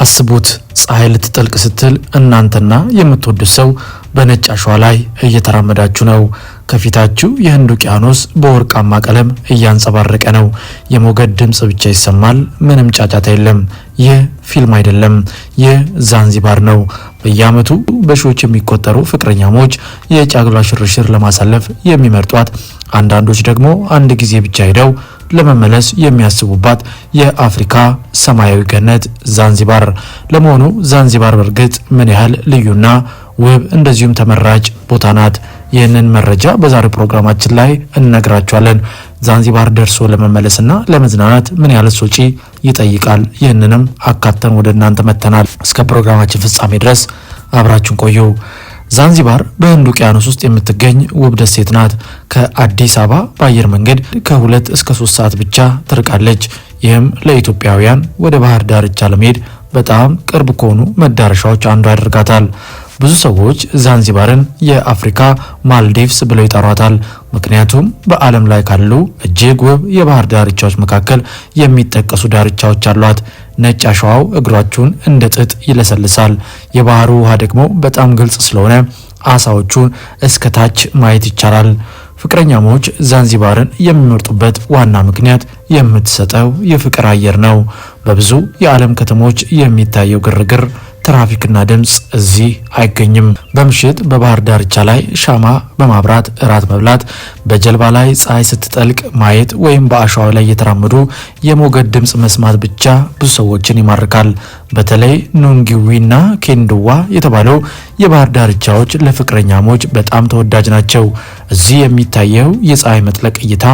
አስቡት ፀሐይ ልትጠልቅ ስትል እናንተና የምትወዱት ሰው በነጭ አሸዋ ላይ እየተራመዳችሁ ነው። ከፊታችሁ የህንድ ውቅያኖስ በወርቃማ ቀለም እያንጸባረቀ ነው። የሞገድ ድምጽ ብቻ ይሰማል። ምንም ጫጫታ የለም። ይህ ፊልም አይደለም። ይህ ዛንዚባር ነው። በየዓመቱ በሺዎች የሚቆጠሩ ፍቅረኛሞች የጫጉላ ሽርሽር ለማሳለፍ የሚመርጧት፣ አንዳንዶች ደግሞ አንድ ጊዜ ብቻ ሄደው ለመመለስ የሚያስቡባት የአፍሪካ ሰማያዊ ገነት ዛንዚባር። ለመሆኑ ዛንዚባር በእርግጥ ምን ያህል ልዩና ውብ እንደዚሁም ተመራጭ ቦታ ናት? ይህንን መረጃ በዛሬው ፕሮግራማችን ላይ እነግራችኋለን። ዛንዚባር ደርሶ ለመመለስና ለመዝናናት ምን ያህል ወጪ ይጠይቃል? ይህንንም አካተን ወደ እናንተ መተናል። እስከ ፕሮግራማችን ፍጻሜ ድረስ አብራችሁን ቆዩ። ዛንዚባር በህንድ ውቅያኖስ ውስጥ የምትገኝ ውብ ደሴት ናት። ከአዲስ አበባ በአየር መንገድ ከ2 እስከ 3 ሰዓት ብቻ ትርቃለች። ይህም ለኢትዮጵያውያን ወደ ባህር ዳርቻ ለመሄድ በጣም ቅርብ ከሆኑ መዳረሻዎች አንዱ ያደርጋታል። ብዙ ሰዎች ዛንዚባርን የአፍሪካ ማልዲቭስ ብለው ይጠሯታል። ምክንያቱም በዓለም ላይ ካሉ እጅግ ውብ የባህር ዳርቻዎች መካከል የሚጠቀሱ ዳርቻዎች አሏት። ነጭ አሸዋው እግሯችሁን እንደ ጥጥ ይለሰልሳል። የባህሩ ውሃ ደግሞ በጣም ግልጽ ስለሆነ አሳዎቹን እስከ ታች ማየት ይቻላል። ፍቅረኛሞች ዛንዚባርን የሚመርጡበት ዋና ምክንያት የምትሰጠው የፍቅር አየር ነው። በብዙ የዓለም ከተሞች የሚታየው ግርግር፣ ትራፊክና ድምጽ እዚህ አይገኝም። በምሽት በባህር ዳርቻ ላይ ሻማ በማብራት እራት መብላት፣ በጀልባ ላይ ፀሐይ ስትጠልቅ ማየት ወይም በአሸዋው ላይ እየተራመዱ የሞገድ ድምጽ መስማት ብቻ ብዙ ሰዎችን ይማርካል። በተለይ ኑንጊዊና ኬንዱዋ የተባለው የባህር ዳርቻዎች ለፍቅረኛሞች በጣም ተወዳጅ ናቸው። እዚህ የሚታየው የፀሐይ መጥለቅ እይታ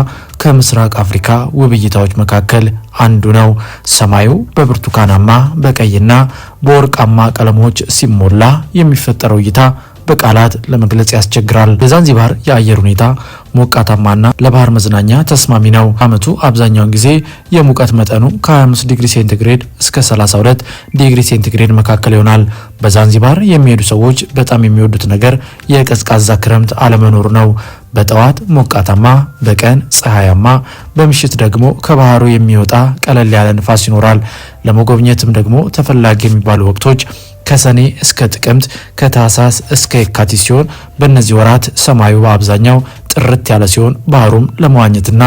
ከምስራቅ አፍሪካ ውብ እይታዎች መካከል አንዱ ነው። ሰማዩ በብርቱካናማ በቀይና በወርቃማ ቀለሞች ሲሞላ የሚፈጠረው እይታ በቃላት ለመግለጽ ያስቸግራል። የዛንዚባር የአየር ሁኔታ ሞቃታማና ለባህር መዝናኛ ተስማሚ ነው። ዓመቱ አብዛኛውን ጊዜ የሙቀት መጠኑ ከ25 ዲግሪ ሴንቲግሬድ እስከ 32 ዲግሪ ሴንቲግሬድ መካከል ይሆናል። በዛንዚባር የሚሄዱ ሰዎች በጣም የሚወዱት ነገር የቀዝቃዛ ክረምት አለመኖሩ ነው። በጠዋት ሞቃታማ፣ በቀን ፀሐያማ፣ በምሽት ደግሞ ከባህሩ የሚወጣ ቀለል ያለ ንፋስ ይኖራል። ለመጎብኘትም ደግሞ ተፈላጊ የሚባሉ ወቅቶች ከሰኔ እስከ ጥቅምት፣ ከታህሳስ እስከ የካቲት ሲሆን በእነዚህ ወራት ሰማዩ በአብዛኛው ጥርት ያለ ሲሆን ባህሩም ለመዋኘትና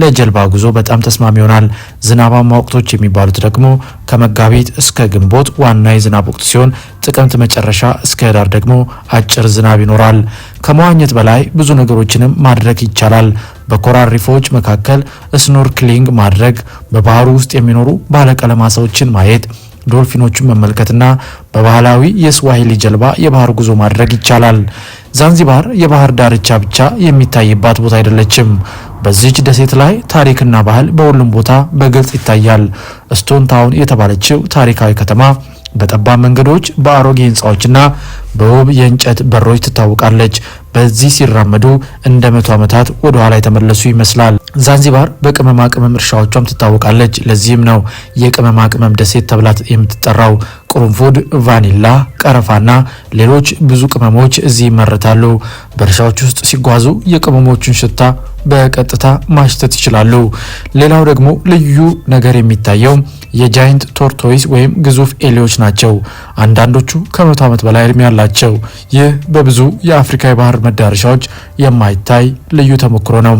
ለጀልባ ጉዞ በጣም ተስማሚ ይሆናል። ዝናባማ ወቅቶች የሚባሉት ደግሞ ከመጋቢት እስከ ግንቦት ዋና የዝናብ ወቅት ሲሆን ጥቅምት መጨረሻ እስከ ህዳር ደግሞ አጭር ዝናብ ይኖራል። ከመዋኘት በላይ ብዙ ነገሮችንም ማድረግ ይቻላል። በኮራል ሪፎች መካከል ስኖርክሊንግ ማድረግ፣ በባህሩ ውስጥ የሚኖሩ ባለቀለም አሳዎችን ማየት፣ ዶልፊኖቹን መመልከትና በባህላዊ የስዋሂሊ ጀልባ የባህር ጉዞ ማድረግ ይቻላል። ዛንዚባር የባህር ዳርቻ ብቻ የሚታይባት ቦታ አይደለችም። በዚህች ደሴት ላይ ታሪክና ባህል በሁሉም ቦታ በግልጽ ይታያል። ስቶን ታውን የተባለችው ታሪካዊ ከተማ በጠባብ መንገዶች፣ በአሮጌ ህንፃዎችና በውብ የእንጨት በሮች ትታወቃለች። በዚህ ሲራመዱ እንደ 100 ዓመታት ወደ ኋላ የተመለሱ ይመስላል። ዛንዚባር በቅመማ ቅመም እርሻዎቿም ትታወቃለች። ለዚህም ነው የቅመማ ቅመም ደሴት ተብላ የምትጠራው። ቁርንፉድ፣ ቫኒላ፣ ቀረፋና ሌሎች ብዙ ቅመሞች እዚህ ይመረታሉ። በእርሻዎች ውስጥ ሲጓዙ የቅመሞቹን ሽታ በቀጥታ ማሽተት ይችላሉ። ሌላው ደግሞ ልዩ ነገር የሚታየው የጃይንት ቶርቶይስ ወይም ግዙፍ ኤሌዎች ናቸው። አንዳንዶቹ ከ100 ዓመት በላይ እድሜ ያላቸው። ይህ በብዙ የአፍሪካ የባህር መዳረሻዎች የማይታይ ልዩ ተሞክሮ ነው።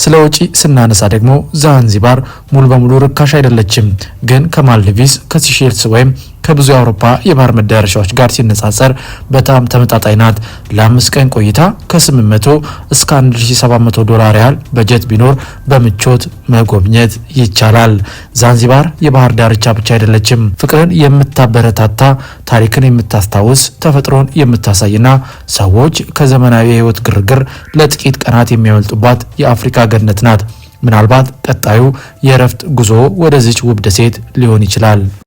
ስለ ወጪ ስናነሳ ደግሞ ዛንዚባር ሙሉ በሙሉ ርካሽ አይደለችም፣ ግን ከማልዲቭስ ከሲሼልስ ወይም ከብዙ የአውሮፓ የባህር መዳረሻዎች ጋር ሲነጻጸር በጣም ተመጣጣኝ ናት። ለ5 ቀን ቆይታ ከ800 እስከ $1700 ያህል በጀት ቢኖር በምቾት መጎብኘት ይቻላል። ዛንዚባር የባህር ዳርቻ ብቻ አይደለችም፣ ፍቅርን የምታበረታታ፣ ታሪክን የምታስታውስ፣ ተፈጥሮን የምታሳይና ሰዎች ከዘመናዊ የህይወት ግርግር ለጥቂት ቀናት የሚያመልጡባት የአፍሪካ ገነት ናት። ምናልባት ቀጣዩ የእረፍት ጉዞ ወደዚች ውብ ደሴት ሊሆን ይችላል።